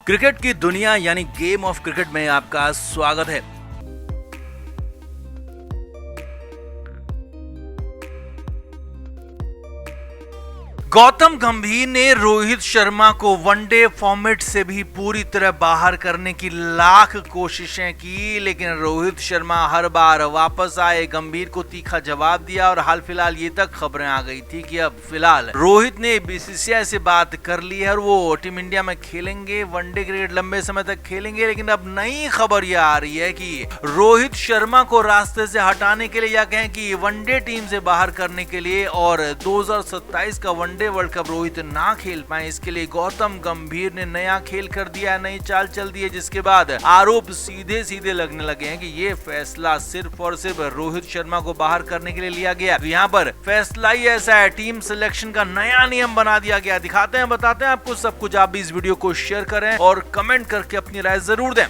Cricket की दुनिया यानी गेम ऑफ क्रिकेट में आपका स्वागत है। गौतम गंभीर ने रोहित शर्मा को वनडे फॉर्मेट से भी पूरी तरह बाहर करने की लाख कोशिशें की, लेकिन रोहित शर्मा हर बार वापस आए, गंभीर को तीखा जवाब दिया और हाल फिलहाल ये तक खबरें आ गई थी कि अब फिलहाल रोहित ने बीसीसीआई से बात कर ली है और वो टीम इंडिया में खेलेंगे, वनडे क्रिकेट लंबे समय तक खेलेंगे। लेकिन अब नई खबर यह आ रही है कि रोहित शर्मा को रास्ते से हटाने के लिए या कहें कि वनडे टीम से बाहर करने के लिए और 2027 का वनडे वर्ल्ड कप रोहित ना खेल पाए, इसके लिए गौतम गंभीर ने नया खेल कर दिया, नई चाल चल दी है, जिसके बाद आरोप सीधे सीधे लगने लगे हैं कि ये फैसला सिर्फ और सिर्फ रोहित शर्मा को बाहर करने के लिए लिया गया। तो यहाँ पर फैसला ही ऐसा है, टीम सिलेक्शन का नया नियम बना दिया गया। दिखाते हैं, बताते हैं आपको सब कुछ। आप भी इस वीडियो को शेयर करें और कमेंट करके अपनी राय जरूर दें।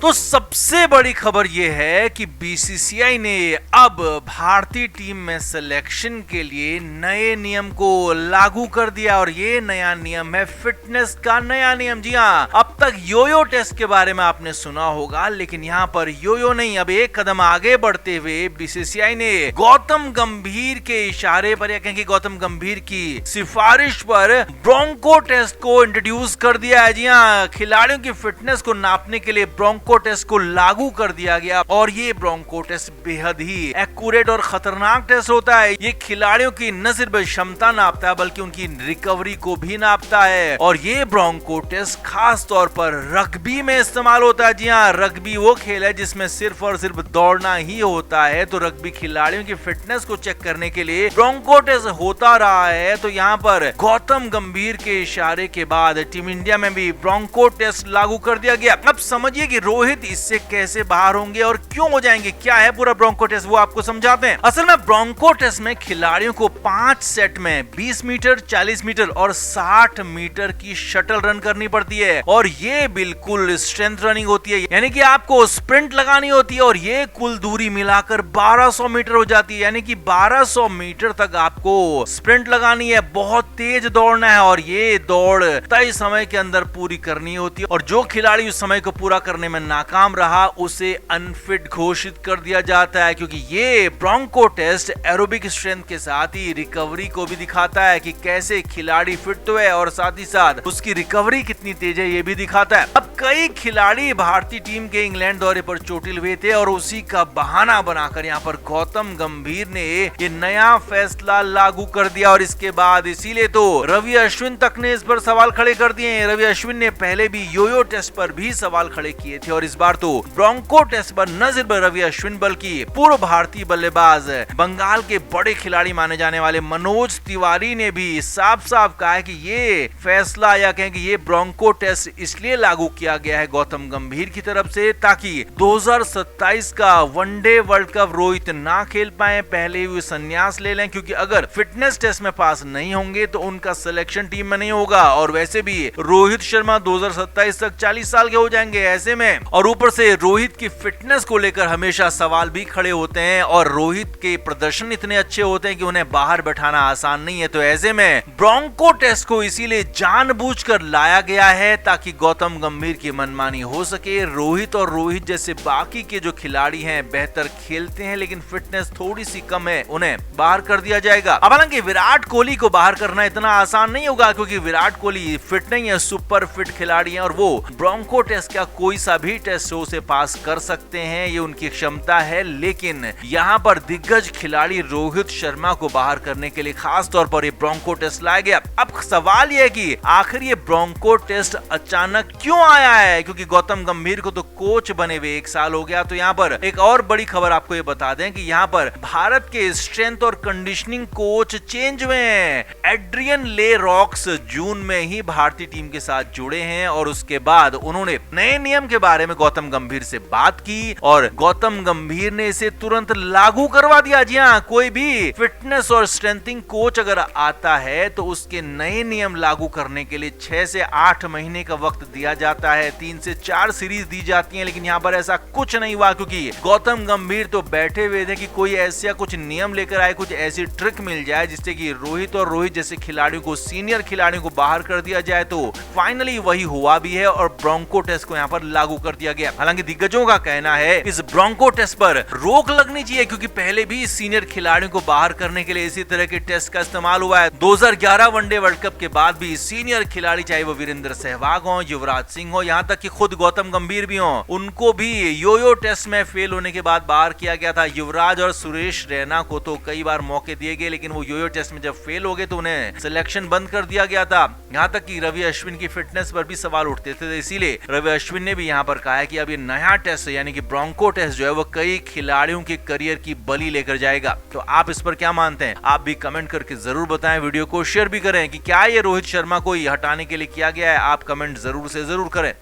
तो सबसे बड़ी खबर यह है कि बीसीसीआई ने अब भारतीय टीम में सिलेक्शन के लिए नए नियम को लागू कर दिया और ये नया नियम है फिटनेस का नया नियम। जी हाँ, अब तक योयो टेस्ट के बारे में आपने सुना होगा, लेकिन यहाँ पर योयो नहीं, अब एक कदम आगे बढ़ते हुए बीसीसीआई ने गौतम गंभीर के इशारे पर या कहें गौतम गंभीर की सिफारिश पर ब्रोंको टेस्ट को इंट्रोड्यूस कर दिया है। जी हाँ, खिलाड़ियों की फिटनेस को नापने के लिए ब्रोंको टेस्ट को लागू कर दिया गया और ये ब्रोंको टेस्ट बेहद ही एक्यूरेट और खतरनाक टेस्ट होता है। ये खिलाड़ियों की न सिर्फ क्षमता नापता है बल्कि उनकी रिकवरी को भी नापता है और ये ब्रोंको टेस्ट खास तौर पर रग्बी में इस्तेमाल होता है। जी हाँ, रग्बी वो खेल है जिसमें सिर्फ और सिर्फ दौड़ना ही होता है, तो रग्बी खिलाड़ियों की फिटनेस को चेक करने के लिए ब्रोंको टेस्ट होता रहा है। तो यहाँ पर गौतम गंभीर के इशारे के बाद टीम इंडिया में भी ब्रोंको टेस्ट लागू कर दिया गया। अब समझिए कि रोहित इससे कैसे बाहर होंगे और क्यों हो जाएंगे, क्या है पूरा ब्रोंको टेस्ट, वो आपको समझाते हैं। असल में ब्रोंको टेस्ट में खिलाड़ियों को 5 सेट में 20 मीटर, 40 मीटर और 60 मीटर की शटल रन करनी पड़ती है और ये बिल्कुल स्ट्रेंथ रनिंग होती है, यानी कि आपको स्प्रिंट लगानी होती है और ये कुल दूरी मिलाकर 1200 मीटर हो जाती है, यानी कि 1200 मीटर तक आपको स्प्रिंट लगानी है, बहुत तेज दौड़ना है और ये दौड़ तय समय के अंदर पूरी करनी होती है और जो खिलाड़ी उस समय को पूरा करने में नाकाम रहा उसे अनफिट घोषित कर दिया जाता है, क्योंकि ये ब्रोंको टेस्ट एरोबिक स्ट्रेंथ के साथ ही रिकवरी को भी दिखाता है कि कैसे खिलाड़ी फिट तो है और साथ ही साथ उसकी रिकवरी कितनी तेज है ये भी दिखाता है। अब कई खिलाड़ी भारतीय टीम के इंग्लैंड दौरे पर चोटिल हुए थे और उसी का बहाना बनाकर यहाँ पर गौतम गंभीर ने ये नया फैसला लागू कर दिया और इसके बाद इसीलिए तो रवि अश्विन तक ने इस पर सवाल खड़े कर दिए। रवि अश्विन ने पहले भी योयो टेस्ट पर भी सवाल खड़े किए थे और इस बार तो ब्रोंको टेस्ट पर न सिर्फ रवि अश्विन बल्कि पूर्व भारतीय बल्लेबाज बंगाल के बड़े खिलाड़ी माने जाने वाले मनोज तिवारी ने भी साफ साफ कहा है कि ये फैसला या कहें कि ये ब्रोंको टेस्ट इसलिए लागू किया गया है गौतम गंभीर की तरफ से ताकि 2027 का वनडे वर्ल्ड कप रोहित ना खेल पाए, पहले ही संन्यास ले लें, क्योंकि अगर फिटनेस टेस्ट में पास नहीं होंगे तो उनका सिलेक्शन टीम में नहीं होगा और वैसे भी रोहित शर्मा 2027 तक 40 साल के हो जाएंगे। ऐसे में और ऊपर से रोहित की फिटनेस को लेकर हमेशा सवाल भी खड़े होते हैं और रोहित के प्रदर्शन इतने अच्छे होते हैं कि उन्हें बाहर बैठाना आसान नहीं है। तो ऐसे में ब्रोंको टेस्ट को इसीलिए जानबूझकर लाया गया है ताकि गौतम गंभीर की मनमानी हो सके। रोहित और रोहित जैसे बाकी के जो खिलाड़ी हैं बेहतर खेलते हैं लेकिन फिटनेस थोड़ी सी कम है, उन्हें बाहर कर दिया जाएगा। अब हालांकि विराट कोहली को बाहर करना इतना आसान नहीं होगा क्योंकि विराट कोहली फिट नहीं है, सुपर फिट खिलाड़ी है और वो ब्रोंको टेस्ट का कोई सा भी टेस्ट उसे पास कर सकते हैं, ये उनकी क्षमता है। लेकिन यहाँ पर दिग्गज खिलाड़ी रोहित शर्मा को बाहर करने के लिए खास तौर पर ये ब्रोंको टेस्ट लाया गया। अब सवाल यह है कि आखिर ये ब्रोंको टेस्ट अचानक क्यों आया है, क्योंकि गौतम गंभीर को तो कोच बने हुए 1 साल हो गया। तो यहाँ पर एक और बड़ी खबर आपको ये बता दें कि यहाँ पर भारत के स्ट्रेंथ और कंडीशनिंग कोच चेंज हुए हैं। एड्रियन ले रॉक्स जून में ही भारतीय टीम के साथ जुड़े हैं और उसके बाद उन्होंने नए नियम के बारे में गौतम गंभीर से बात की और गौतम गंभीर ने इसे तुरंत लागू करवा दिया। जी हाँ, कोई भी फिटनेस और स्ट्रेंथिंग कोच अगर आता है तो उसके नए नियम लागू करने के लिए 6 से 8 महीने का वक्त दिया जाता जाता है, 3 से 4 सीरीज दी जाती हैं, लेकिन यहाँ पर ऐसा कुछ नहीं हुआ क्योंकि गौतम गंभीर तो बैठे हुए थे कि कोई ऐसा कुछ नियम लेकर आए, कुछ ऐसी ट्रिक मिल जाए जिससे कि रोहित और रोहित जैसे खिलाड़ियों को, सीनियर खिलाड़ियों को बाहर कर दिया जाए। तो फाइनली वही हुआ भी है और ब्रोंको टेस्ट को यहाँ पर लागू कर दिया गया। हालांकि दिग्गजों का कहना है इस ब्रोंको टेस्ट पर रोक लगनी चाहिए क्योंकि पहले भी सीनियर खिलाड़ियों को बाहर करने के लिए इसी तरह के टेस्ट का इस्तेमाल हुआ है। 2011 वनडे वर्ल्ड कप के बाद भी सीनियर खिलाड़ी, चाहे वो वीरेंद्र सहवाग हो, युवराज सिंह हो, यहाँ तक कि खुद गौतम गंभीर भी हो, उनको भी यो-यो टेस्ट में फेल होने के बाद बाहर किया गया था। युवराज और सुरेश रैना को तो कई बार मौके दिए गए, लेकिन वो यो-यो टेस्ट में जब फेल हो गए तो उन्हें सिलेक्शन बंद कर दिया गया था। यहाँ तक कि रवि अश्विन की फिटनेस पर भी सवाल उठते थे, इसीलिए रवि अश्विन ने भी यहाँ पर कहा है कि अब ये नया टेस्ट यानी कि ब्रोंको टेस्ट जो है वो कई खिलाड़ियों के करियर की बलि लेकर जाएगा। तो आप इस पर क्या मानते हैं? आप भी कमेंट करके जरूर बताएं, वीडियो को शेयर भी करें कि क्या ये रोहित शर्मा को हटाने के लिए किया गया है। आप कमेंट जरूर से जरूर करें।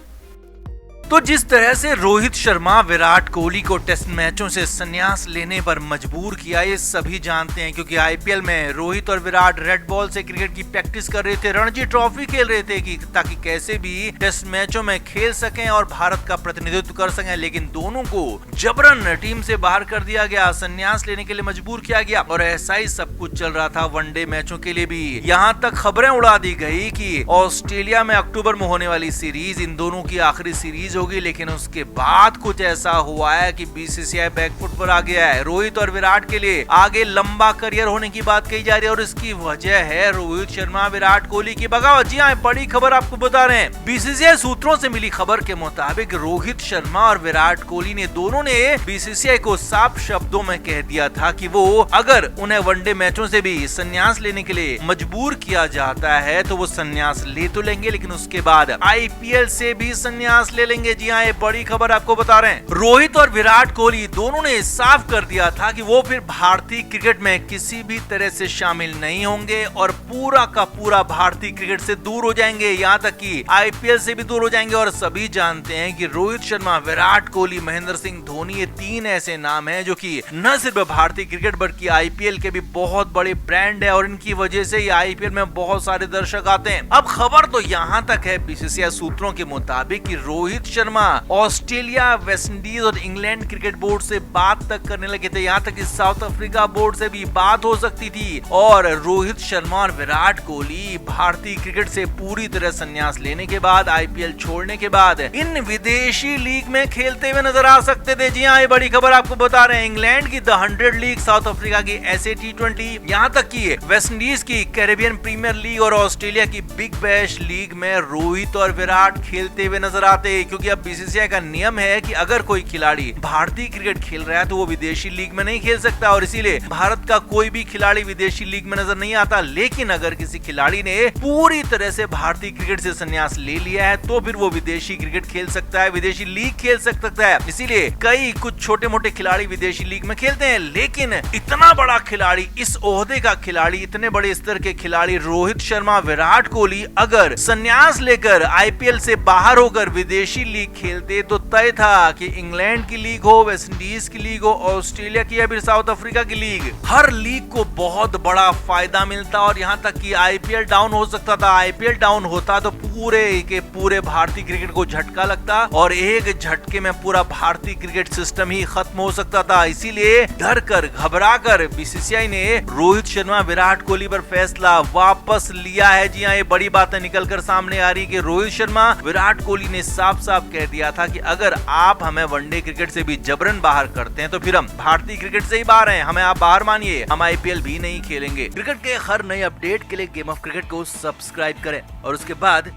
तो जिस तरह से रोहित शर्मा विराट कोहली को टेस्ट मैचों से संन्यास लेने पर मजबूर किया, ये सभी जानते हैं क्योंकि आईपीएल में रोहित और विराट रेड बॉल से क्रिकेट की प्रैक्टिस कर रहे थे, रणजी ट्रॉफी खेल रहे थे कि ताकि कैसे भी टेस्ट मैचों में खेल सकें और भारत का प्रतिनिधित्व कर सकें। लेकिन दोनों को जबरन टीम से बाहर कर दिया गया, संन्यास लेने के लिए मजबूर किया गया और ऐसा ही सब कुछ चल रहा था वनडे मैचों के लिए भी। यहाँ तक खबरें उड़ा दी गई कि ऑस्ट्रेलिया में अक्टूबर में होने वाली सीरीज इन दोनों की आखिरी सीरीज होगी, लेकिन उसके बाद कुछ ऐसा हुआ है कि बीसीसीआई बैकफुट पर आ गया है। रोहित और विराट के लिए आगे लंबा करियर होने की बात कही जा रही है और इसकी वजह है रोहित शर्मा विराट कोहली की बगावत। जी हाँ, बड़ी खबर आपको बता रहे हैं। बीसीसीआई सूत्रों से मिली खबर के मुताबिक रोहित शर्मा और विराट कोहली ने दोनों ने बीसीसीआई को साफ शब्दों में कह दिया था कि वो अगर उन्हें वनडे मैचों से भी संन्यास लेने के लिए मजबूर किया जाता है तो वो संन्यास ले तो लेंगे, लेकिन उसके बाद आईपीएल से भी संन्यास ले लेंगे। जी हाँ, बड़ी खबर आपको बता रहे हैं। रोहित और विराट कोहली दोनों ने साफ कर दिया था कि वो फिर भारतीय क्रिकेट में किसी भी तरह से शामिल नहीं होंगे और पूरा का पूरा भारतीय क्रिकेट से दूर हो जाएंगे, यहाँ तक कि आईपीएल से भी दूर हो जाएंगे। और सभी जानते हैं कि रोहित शर्मा, विराट कोहली, महेंद्र सिंह धोनी, ये 3 ऐसे नाम हैं जो कि न सिर्फ भारतीय क्रिकेट बल्कि आईपीएल के भी बहुत बड़े ब्रांड है और इनकी वजह से ये आईपीएल में बहुत सारे दर्शक आते हैं। अब खबर तो यहाँ तक है बीसीसीआई सूत्रों के मुताबिक कि Rohit Sharma Australia, West Indies और इंग्लैंड क्रिकेट बोर्ड से बात तक करने लगे थे, यहाँ तक कि साउथ अफ्रीका बोर्ड से भी बात हो सकती थी और रोहित शर्मा और विराट कोहली भारतीय क्रिकेट से पूरी तरह संन्यास लेने के बाद, आईपीएल छोड़ने के बाद इन विदेशी लीग में खेलते हुए नजर आ सकते थे। जी हाँ, ये बड़ी खबर आपको बता रहे हैं। इंग्लैंड की द 100 लीग, साउथ अफ्रीका की SA T20, यहाँ तक कि वेस्ट इंडीज की कैरेबियन प्रीमियर लीग और ऑस्ट्रेलिया की बिग बैश लीग में रोहित और विराट खेलते हुए नजर आते, क्योंकि अब बीसीसीआई का नियम है कि अगर कोई खिलाड़ी भारतीय क्रिकेट खेल रहा है तो वो विदेशी लीग में नहीं खेल सकता और इसीलिए भारत का कोई भी खिलाड़ी विदेशी लीग में नजर नहीं आता। लेकिन अगर किसी खिलाड़ी ने पूरी तरह से भारतीय क्रिकेट से संन्यास ले लिया है तो फिर वो विदेशी क्रिकेट खेल सकता है, विदेशी लीग खेल सकता है। इसीलिए कई कुछ छोटे मोटे खिलाड़ी विदेशी लीग में खेलते हैं, लेकिन इतना बड़ा खिलाड़ी, इस ओहदे का खिलाड़ी, इतने बड़े स्तर के खिलाड़ी रोहित शर्मा, विराट कोहली अगर संन्यास लेकर आईपीएल से बाहर होकर विदेशी लीग खेलते तो तय था कि इंग्लैंड की लीग हो, वेस्ट इंडीज की लीग हो, ऑस्ट्रेलिया की या फिर साउथ अफ्रीका की लीग, हर लीग को बहुत बड़ा फायदा मिलता और यहाँ तक कि आईपीएल डाउन हो सकता था। आईपीएल डाउन होता तो पूरे के पूरे भारतीय क्रिकेट को झटका लगता और एक झटके में पूरा भारतीय क्रिकेट सिस्टम ही खत्म हो सकता था। इसीलिए डर कर, घबरा कर बीसीसीआई ने रोहित शर्मा, विराट कोहली पर फैसला वापस लिया है। जी हाँ, ये बड़ी बातें निकलकर सामने आ रही कि रोहित शर्मा, विराट कोहली ने साफ साफ कह दिया था कि अगर आप हमें वनडे क्रिकेट से भी जबरन बाहर करते हैं तो फिर हम भारतीय क्रिकेट से ही बाहर हैं, हमें आप बाहर मानिए, हम आईपीएल भी नहीं खेलेंगे। क्रिकेट के हर नए अपडेट के लिए गेम ऑफ क्रिकेट को सब्सक्राइब करें और उसके बाद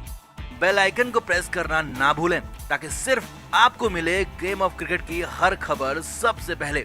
बेल आइकन को प्रेस करना ना भूलें ताकि सिर्फ आपको मिले गेम ऑफ क्रिकेट की हर खबर सबसे पहले।